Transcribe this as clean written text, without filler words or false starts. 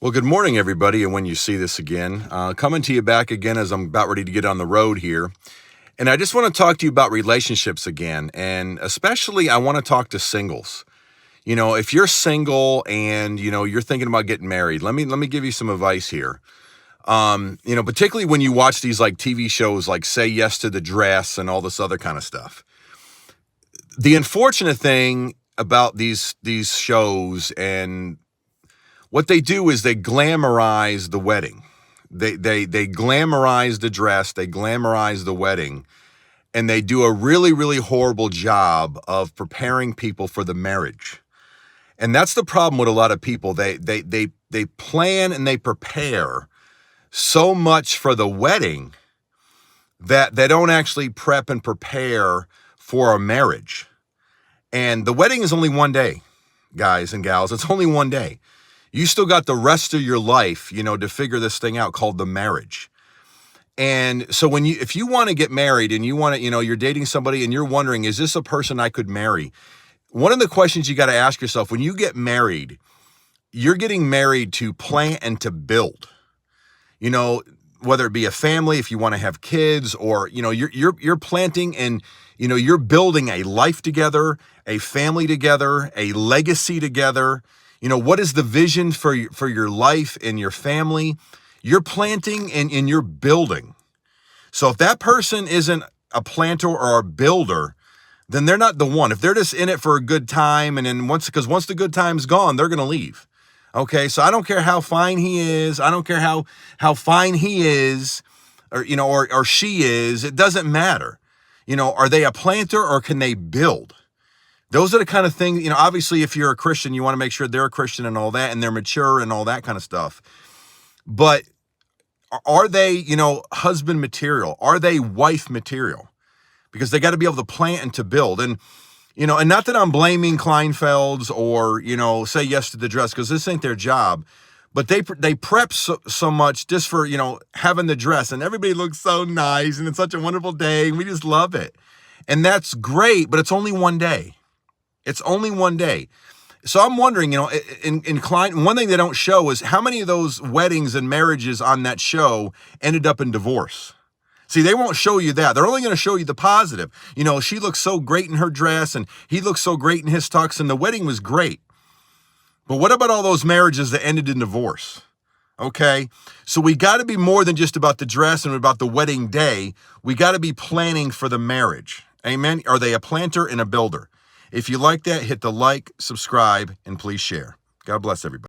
Well, good morning, everybody. And when you see this again, coming to you back again as I'm about ready to get on the road here. And I just want to talk to you about relationships again. And especially, I want to talk to singles. You know, if you're single and, you're thinking about getting married, let me give you some advice here. Particularly when you watch these like TV shows like Say Yes to the Dress and all this other kind of stuff. The unfortunate thing about these shows and what they do is they glamorize the wedding. They glamorize the dress, they glamorize the wedding, and they do a really, really horrible job of preparing people for the marriage. And that's the problem with a lot of people. They plan and they prepare so much for the wedding that they don't actually prep and prepare for a marriage. And the wedding is only one day, guys and gals. It's only one day. You still got the rest of your life, to figure this thing out called the marriage. And so if you want to get married and you want to, you're dating somebody and you're wondering, is this a person I could marry? One of the questions you got to ask yourself when you get married, you're getting married to plan and to build, whether it be a family, if you want to have kids, or, you're planting and, you're building a life together, a family together, a legacy together. What is the vision for your life and your family? You're planting and you're building. So if that person isn't a planter or a builder, then they're not the one. If they're just in it for a good time, and then once the good time's gone, they're going to leave. Okay, so I don't care how fine he is. I don't care how fine he is, or she is. It doesn't matter. Are they a planter or can they build? Those are the kind of things, obviously if you're a Christian, you want to make sure they're a Christian and all that, and they're mature and all that kind of stuff. But are they, husband material? Are they wife material? Because they got to be able to plant and to build. And, and not that I'm blaming Kleinfelds or, Say Yes to the Dress, because this ain't their job. But they prep so much just for, having the dress. And everybody looks so nice and it's such a wonderful day. And we just love it. And that's great, but it's only one day. It's only one day. So I'm wondering, in Klein, one thing they don't show is how many of those weddings and marriages on that show ended up in divorce. See, they won't show you that. They're only going to show you the positive. She looks so great in her dress and he looks so great in his tux and the wedding was great. But what about all those marriages that ended in divorce? Okay, so we got to be more than just about the dress and about the wedding day. We got to be planning for the marriage. Amen. Are they a planter and a builder? If you like that, hit the like, subscribe, and please share. God bless everybody.